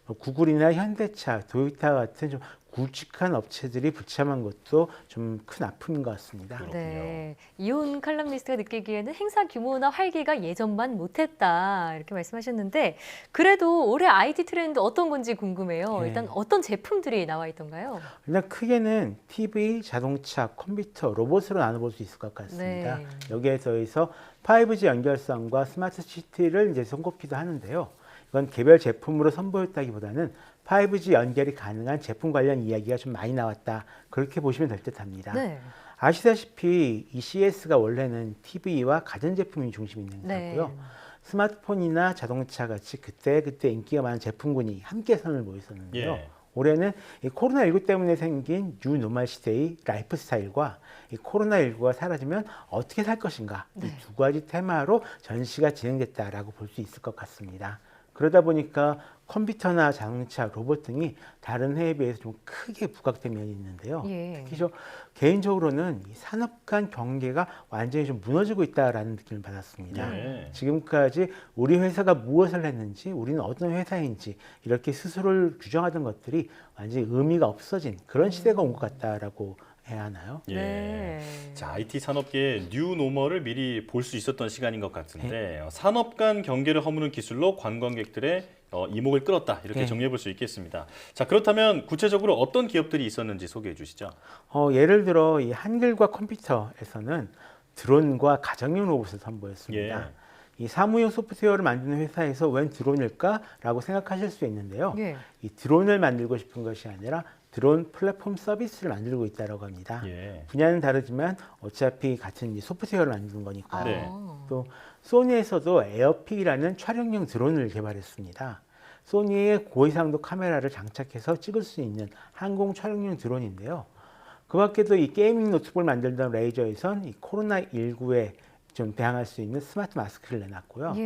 구글이나 현대차, 도요타 같은 좀 굵직한 업체들이 불참한 것도 좀 큰 아픔인 것 같습니다. 네, 이혼 칼럼니스트가 느끼기에는 행사 규모나 활기가 예전만 못했다 이렇게 말씀하셨는데 그래도 올해 IT 트렌드 어떤 건지 궁금해요. 일단 어떤 제품들이 나와 있던가요? 일단 크게는 TV, 자동차, 컴퓨터, 로봇으로 나눠볼 수 있을 것 같습니다. 여기에 더해서 5G 연결성과 스마트 시티를 이제 손꼽기도 하는데요. 이건 개별 제품으로 선보였다기보다는 5G 연결이 가능한 제품 관련 이야기가 좀 많이 나왔다. 그렇게 보시면 될 듯합니다. 아시다시피 이 CES가 원래는 TV와 가전제품이 중심이 있는 거고요. 스마트폰이나 자동차 같이 그때 인기가 많은 제품군이 함께 선을 모였었는데요. 올해는 이 코로나19 때문에 생긴 뉴노멀 시대의 라이프 스타일과 이 코로나19가 사라지면 어떻게 살 것인가 이 두 가지 테마로 전시가 진행됐다라고 볼 수 있을 것 같습니다. 그러다 보니까 컴퓨터나 자동차, 로봇 등이 다른 해에 비해서 좀 크게 부각된 면이 있는데요. 특히 저 개인적으로는 이 산업 간 경계가 완전히 좀 무너지고 있다라는 느낌을 받았습니다. 지금까지 우리 회사가 무엇을 했는지, 우리는 어떤 회사인지 이렇게 스스로를 규정하던 것들이 완전히 의미가 없어진 그런 시대가 온 것 같다라고 해야 하나요? 자, IT 산업계의 뉴 노멀을 미리 볼 수 있었던 시간인 것 같은데 산업 간 경계를 허무는 기술로 관광객들의 이목을 끌었다 이렇게 정리해 볼 수 있겠습니다. 자, 그렇다면 구체적으로 어떤 기업들이 있었는지 소개해 주시죠. 예를 들어 이 한글과 컴퓨터에서는 드론과 가정용 로봇을 선보였습니다. 이 사무용 소프트웨어를 만드는 회사에서 웬 드론일까라고 생각하실 수 있는데요. 이 드론을 만들고 싶은 것이 아니라 드론 플랫폼 서비스를 만들고 있다고 합니다. 분야는 다르지만 어차피 같은 소프트웨어를 만드는 거니까요. 또 소니에서도 에어픽이라는 촬영용 드론을 개발했습니다. 소니의 고해상도 카메라를 장착해서 찍을 수 있는 항공 촬영용 드론인데요. 그 밖에도 이 게이밍 노트북을 만들던 레이저에선 이 코로나19에 좀 대항할 수 있는 스마트 마스크를 내놨고요.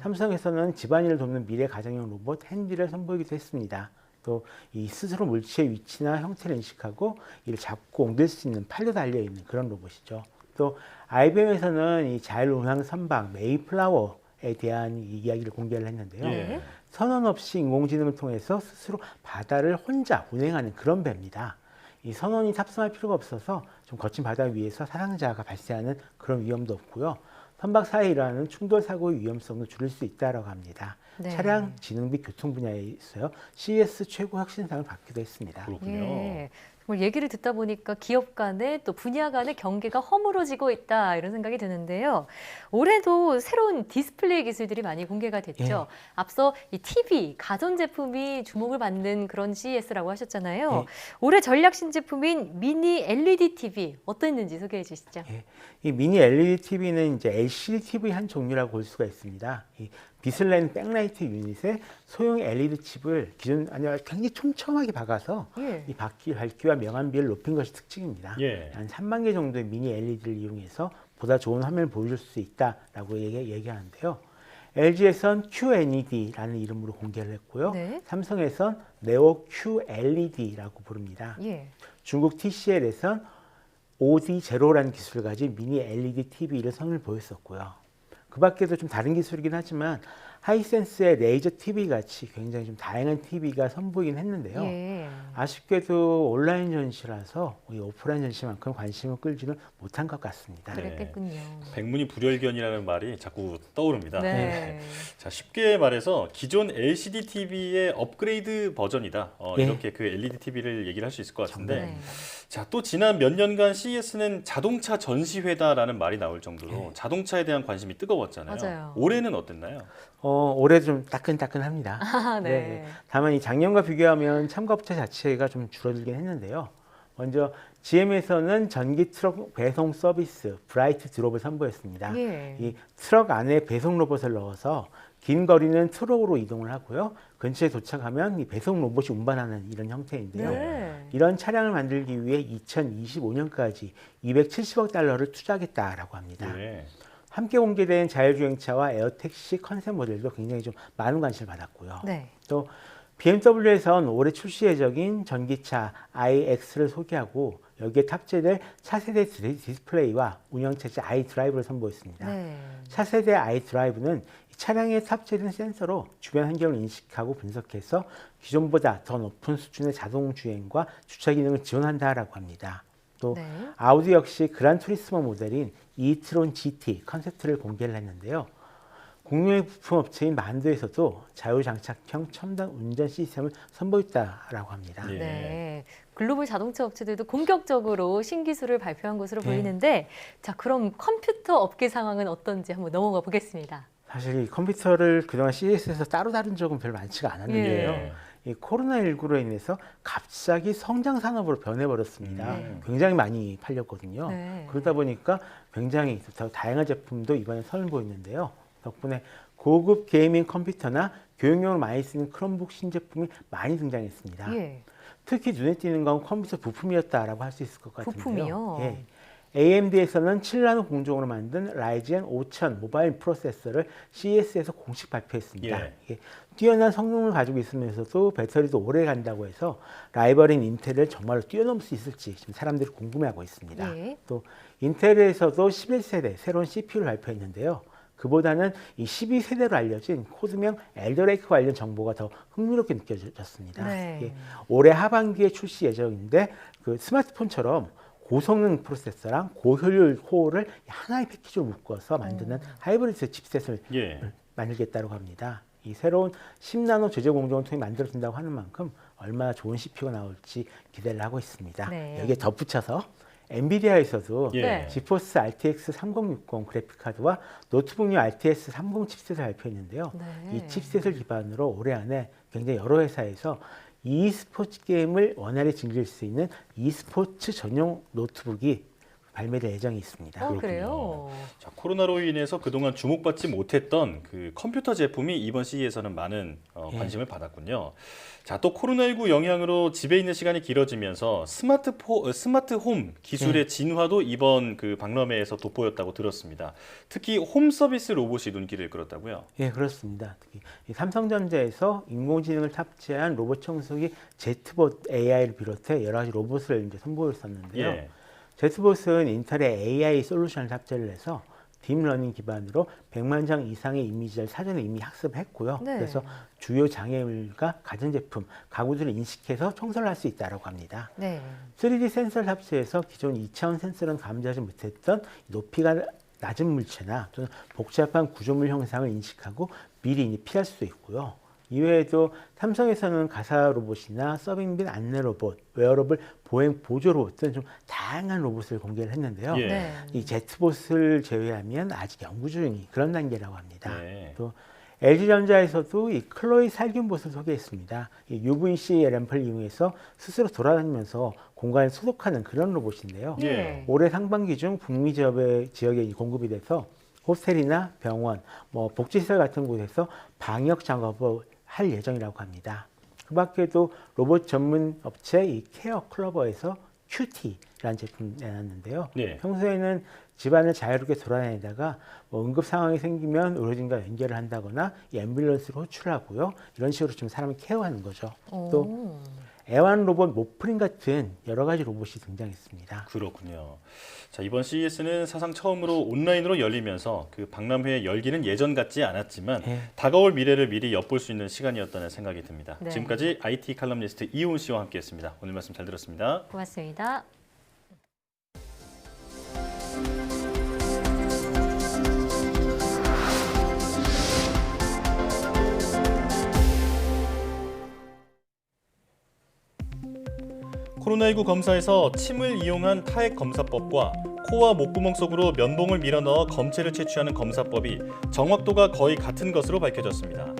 삼성에서는 집안일을 돕는 미래 가정용 로봇 핸디를 선보이기도 했습니다. 또 이 스스로 물체의 위치나 형태를 인식하고 이를 잡고 옮길 수 있는 팔도 달려있는 그런 로봇이죠. 또 IBM에서는 이 자율운항 선박 메이플라워에 대한 이야기를 공개를 했는데요. 선원 없이 인공지능을 통해서 스스로 바다를 혼자 운행하는 그런 배입니다. 이 선원이 탑승할 필요가 없어서 좀 거친 바다 위에서 사상자가 발생하는 그런 위험도 없고요. 선박 사이에 일어나는 충돌 사고의 위험성도 줄일 수 있다고 합니다. 네. 차량 지능 및 교통 분야에 있어요. CES 최고 혁신상을 받기도 했습니다. 그렇군요. 예. 정말 얘기를 듣다 보니까 기업 간의 또 분야 간의 경계가 허물어지고 있다 이런 생각이 드는데요. 올해도 새로운 디스플레이 기술들이 많이 공개가 됐죠. 앞서 이 TV, 가전제품이 주목을 받는 그런 CES라고 하셨잖아요. 올해 전략 신제품인 미니 LED TV 어땠는지 소개해 주시죠. 이 미니 LED TV는 이제 LCD TV 한 종류라고 볼 수가 있습니다. 이 빛을 내는 백라이트 유닛에 소형 LED 칩을 기존 아니라 굉장히 촘촘하게 박아서 이 밝기와 명암비를 높인 것이 특징입니다. 한 3만 개 정도의 미니 LED를 이용해서 보다 좋은 화면을 보여줄 수 있다라고 얘기하는데요. LG에선 QNED라는 이름으로 공개를 했고요. 삼성에선 네오 QLED라고 부릅니다. 중국 TCL에선 OD0라는 기술을 가진 미니 LED TV를 선을 보였었고요. 그 밖에도 좀 다른 기술이긴 하지만 하이센스의 레이저 TV 같이 굉장히 좀 다양한 TV가 선보이긴 했는데요. 아쉽게도 온라인 전시라서 이 오프라인 전시만큼 관심을 끌지는 못한 것 같습니다. 그랬겠군요. 백문이 불여일견이라는 말이 자꾸 떠오릅니다. 자, 쉽게 말해서 기존 LCD TV의 업그레이드 버전이다. 이렇게 그 LED TV를 얘기를 할 수 있을 것 같은데 자, 또 지난 몇 년간 CES는 자동차 전시회다라는 말이 나올 정도로 자동차에 대한 관심이 뜨거웠잖아요. 맞아요. 올해는 어땠나요? 올해 좀 따끈따끈합니다. 다만 이 작년과 비교하면 참가업체 자체가 좀 줄어들긴 했는데요. 먼저 GM에서는 전기 트럭 배송 서비스 브라이트 드롭을 선보였습니다. 이 트럭 안에 배송 로봇을 넣어서 긴 거리는 트럭으로 이동을 하고요. 근처에 도착하면 이 배송 로봇이 운반하는 이런 형태인데요. 이런 차량을 만들기 위해 2025년까지 270억 달러를 투자하겠다라고 합니다. 함께 공개된 자율주행차와 에어택시 컨셉 모델도 굉장히 좀 많은 관심을 받았고요. 또 BMW에선 올해 출시 예정인 전기차 iX를 소개하고 여기에 탑재될 차세대 디스플레이와 운영체제 iDrive를 선보였습니다. 차세대 iDrive는 차량에 탑재된 센서로 주변 환경을 인식하고 분석해서 기존보다 더 높은 수준의 자동 주행과 주차 기능을 지원한다라고 합니다. 또 아우디 역시 그란 투리스모 모델인 이트론 GT 컨셉트를 공개를 했는데요. 공유의 부품 업체인 만도에서도 자율장착형 첨단 운전 시스템을 선보였다라고 합니다. 글로벌 자동차 업체들도 공격적으로 신기술을 발표한 것으로 보이는데 자, 그럼 컴퓨터 업계 상황은 어떤지 한번 넘어가 보겠습니다. 사실 이 컴퓨터를 그동안 CES에서 따로 다룬 적은 별로 많지가 않았는데요. 이 코로나19로 인해서 갑자기 성장 산업으로 변해버렸습니다. 굉장히 많이 팔렸거든요. 그러다 보니까 굉장히 더 다양한 제품도 이번에 선보였는데요. 덕분에 고급 게이밍 컴퓨터나 교육용으로 많이 쓰는 크롬북 신제품이 많이 등장했습니다. 특히 눈에 띄는 건 컴퓨터 부품이었다라고 할 수 있을 것 같은데요. 부품이요? AMD에서는 7나노 공정으로 만든 라이젠 5000 모바일 프로세서를 CES에서 공식 발표했습니다. 뛰어난 성능을 가지고 있으면서도 배터리도 오래 간다고 해서 라이벌인 인텔을 정말로 뛰어넘을 수 있을지 지금 사람들이 궁금해하고 있습니다. 또 인텔에서도 11세대 새로운 CPU를 발표했는데요. 그보다는 이 12세대로 알려진 코드명 엘더레이크 관련 정보가 더 흥미롭게 느껴졌습니다. 올해 하반기에 출시 예정인데 그 스마트폰처럼 고성능 프로세서랑 고효율 코어를 하나의 패키지로 묶어서 만드는 하이브리드 칩셋을 만들겠다고 합니다. 이 새로운 10나노 제조 공정을 통해 만들어진다고 하는 만큼 얼마나 좋은 CPU가 나올지 기대를 하고 있습니다. 여기에 덧붙여서 엔비디아에서도 지포스 RTX 3060 그래픽카드와 노트북용 RTX 30 칩셋을 발표했는데요. 이 칩셋을 기반으로 올해 안에 굉장히 여러 회사에서 e스포츠 게임을 원활히 즐길 수 있는 e스포츠 전용 노트북이 발매될 예정이 있습니다. 그래요? 자, 코로나로 인해서 그동안 주목받지 못했던 그 컴퓨터 제품이 이번 CES에서는 많은 관심을 받았군요. 자, 또 코로나19 영향으로 집에 있는 시간이 길어지면서 스마트 홈 기술의 진화도 이번 그 박람회에서 돋보였다고 들었습니다. 특히 홈 서비스 로봇이 눈길을 끌었다고요? 그렇습니다. 특히 삼성전자에서 인공지능을 탑재한 로봇 청소기 제트봇 AI를 비롯해 여러 가지 로봇을 이제 선보였었는데요. 제트봇은 인텔의 AI 솔루션을 탑재를 해서 딥러닝 기반으로 100만 장 이상의 이미지를 사전에 이미 학습했고요. 그래서 주요 장애물과 가전제품, 가구들을 인식해서 청소를 할 수 있다고 합니다. 3D 센서를 탑재해서 기존 2차원 센서는 감지하지 못했던 높이가 낮은 물체나 또는 복잡한 구조물 형상을 인식하고 미리 피할 수도 있고요. 이외에도 삼성에서는 가사 로봇이나 서빙 및 안내 로봇, 웨어러블 보행 보조 로봇 등 좀 다양한 로봇을 공개를 했는데요. 예. 이 제트봇을 제외하면 아직 연구 중인 그런 단계라고 합니다. 네. 또 LG전자에서도 이 클로이 살균봇을 소개했습니다. 이 UVC 램프를 이용해서 스스로 돌아다니면서 공간을 소독하는 그런 로봇인데요. 예. 올해 상반기 중 북미 지역에 공급이 돼서 호스텔이나 병원, 복지시설 같은 곳에서 방역 작업을 할 예정이라고 합니다. 그 밖에도 로봇 전문 업체 이 케어 클로버에서 큐티라는 제품을 내놨는데요. 네. 평소에는 집안을 자유롭게 돌아다니다가 응급 상황이 생기면 의료진과 연결을 한다거나 이 앰뷸런스로 호출하고요. 이런 식으로 좀 사람을 케어하는 거죠. 또 애완 로봇 모프린 같은 여러 가지 로봇이 등장했습니다. 그렇군요. 자, 이번 CES는 사상 처음으로 온라인으로 열리면서 그 박람회 열기는 예전 같지 않았지만 다가올 미래를 미리 엿볼 수 있는 시간이었다는 생각이 듭니다. 네. 지금까지 IT 칼럼니스트 이훈 씨와 함께했습니다. 오늘 말씀 잘 들었습니다. 고맙습니다. 코로나19 검사에서 침을 이용한 타액 검사법과 코와 목구멍 속으로 면봉을 밀어넣어 검체를 채취하는 검사법이 정확도가 거의 같은 것으로 밝혀졌습니다.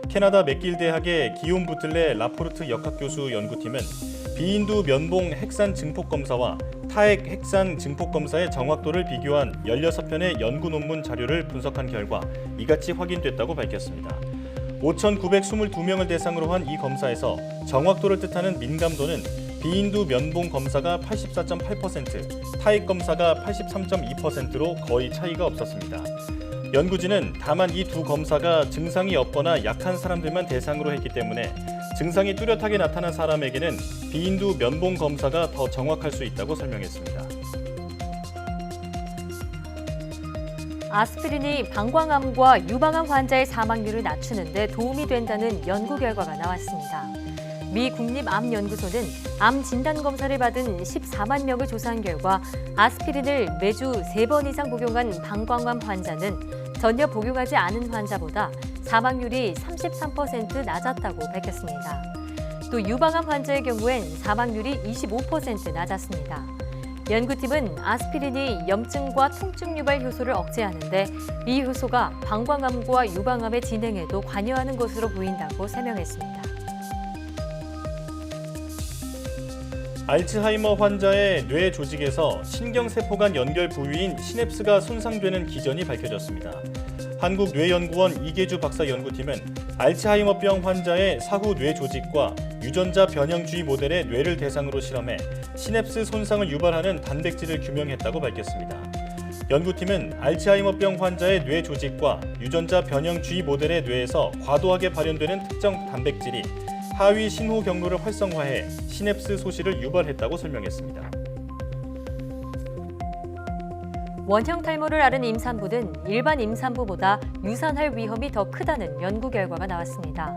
캐나다 맥길 대학의 기욤 부틀레 라포르트 역학교수 연구팀은 비인두 면봉 핵산 증폭 검사와 타액 핵산 증폭 검사의 정확도를 비교한 16편의 연구 논문 자료를 분석한 결과 이같이 확인됐다고 밝혔습니다. 5,922명을 대상으로 한 이 검사에서 정확도를 뜻하는 민감도는 비인두 면봉 검사가 84.8%, 타액 검사가 83.2%로 거의 차이가 없었습니다. 연구진은 다만 이 두 검사가 증상이 없거나 약한 사람들만 대상으로 했기 때문에 증상이 뚜렷하게 나타난 사람에게는 비인두 면봉 검사가 더 정확할 수 있다고 설명했습니다. 아스피린이 방광암과 유방암 환자의 사망률을 낮추는 데 도움이 된다는 연구 결과가 나왔습니다. 미 국립암연구소는 암 진단검사를 받은 14만 명을 조사한 결과 아스피린을 매주 3번 이상 복용한 방광암 환자는 전혀 복용하지 않은 환자보다 사망률이 33% 낮았다고 밝혔습니다. 또 유방암 환자의 경우엔 사망률이 25% 낮았습니다. 연구팀은 아스피린이 염증과 통증 유발 효소를 억제하는데 이 효소가 방광암과 유방암의 진행에도 관여하는 것으로 보인다고 설명했습니다. 알츠하이머 환자의 뇌 조직에서 신경세포 간 연결 부위인 시냅스가 손상되는 기전이 밝혀졌습니다. 한국뇌연구원 이계주 박사 연구팀은 알츠하이머병 환자의 사후 뇌 조직과 유전자 변형주의 모델의 뇌를 대상으로 실험해 시냅스 손상을 유발하는 단백질을 규명했다고 밝혔습니다. 연구팀은 알츠하이머병 환자의 뇌 조직과 유전자 변형주의 모델의 뇌에서 과도하게 발현되는 특정 단백질이 하위 신호 경로를 활성화해 시냅스 소실을 유발했다고 설명했습니다. 원형 탈모를 앓은 임산부는 일반 임산부보다 유산할 위험이 더 크다는 연구 결과가 나왔습니다.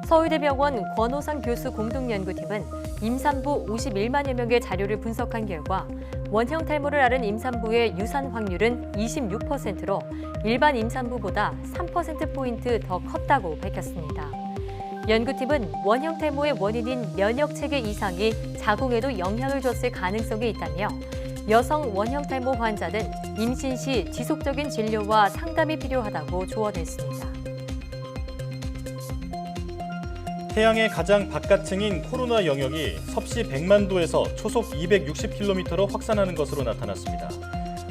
서울대병원 권호상 교수 공동연구팀은 임산부 51만여 명의 자료를 분석한 결과 원형 탈모를 앓은 임산부의 유산 확률은 26%로 일반 임산부보다 3%포인트 더 컸다고 밝혔습니다. 연구팀은 원형 탈모의 원인인 면역체계 이상이 자궁에도 영향을 줬을 가능성이 있다며 여성 원형 탈모 환자는 임신 시 지속적인 진료와 상담이 필요하다고 조언했습니다. 태양의 가장 바깥층인 코로나 영역이 섭씨 100만 도에서 초속 260km로 확산하는 것으로 나타났습니다.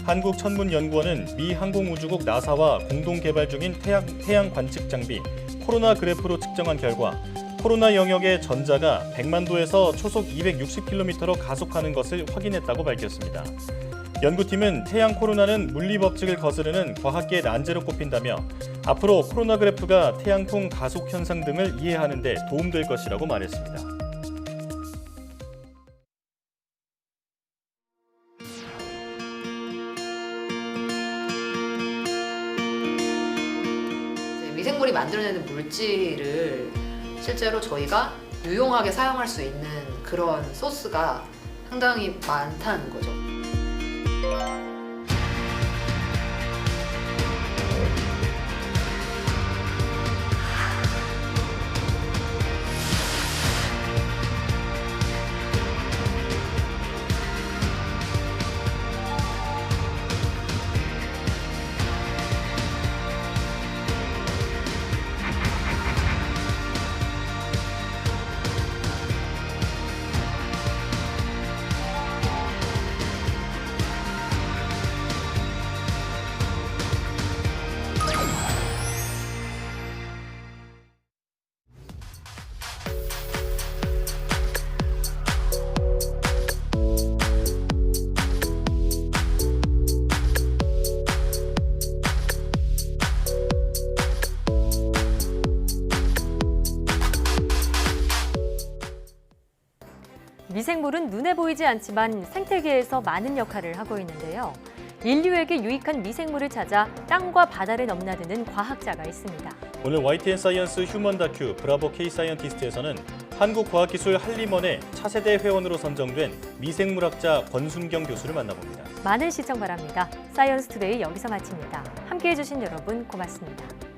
한국천문연구원은 미 항공우주국 나사와 공동 개발 중인 태양 관측 장비 코로나 그래프로 측정한 결과 코로나 영역의 전자가 100만 도에서 초속 260km로 가속하는 것을 확인했다고 밝혔습니다. 연구팀은 태양 코로나는 물리 법칙을 거스르는 과학계의 난제로 꼽힌다며 앞으로 코로나 그래프가 태양풍 가속 현상 등을 이해하는 데 도움될 것이라고 말했습니다. 미생물이 만들어내는 물질을 실제로 저희가 유용하게 사용할 수 있는 그런 소스가 상당히 많다는 거죠. 눈에 보이지 않지만 생태계에서 많은 역할을 하고 있는데요. 인류에게 유익한 미생물을 찾아 땅과 바다를 넘나드는 과학자가 있습니다. 오늘 YTN 사이언스 휴먼 다큐 브라보 K 사이언티스트에서는 한국과학기술 한림원의 차세대 회원으로 선정된 미생물학자 권순경 교수를 만나봅니다. 많은 시청 바랍니다. 사이언스 투데이 여기서 마칩니다. 함께해 주신 여러분 고맙습니다.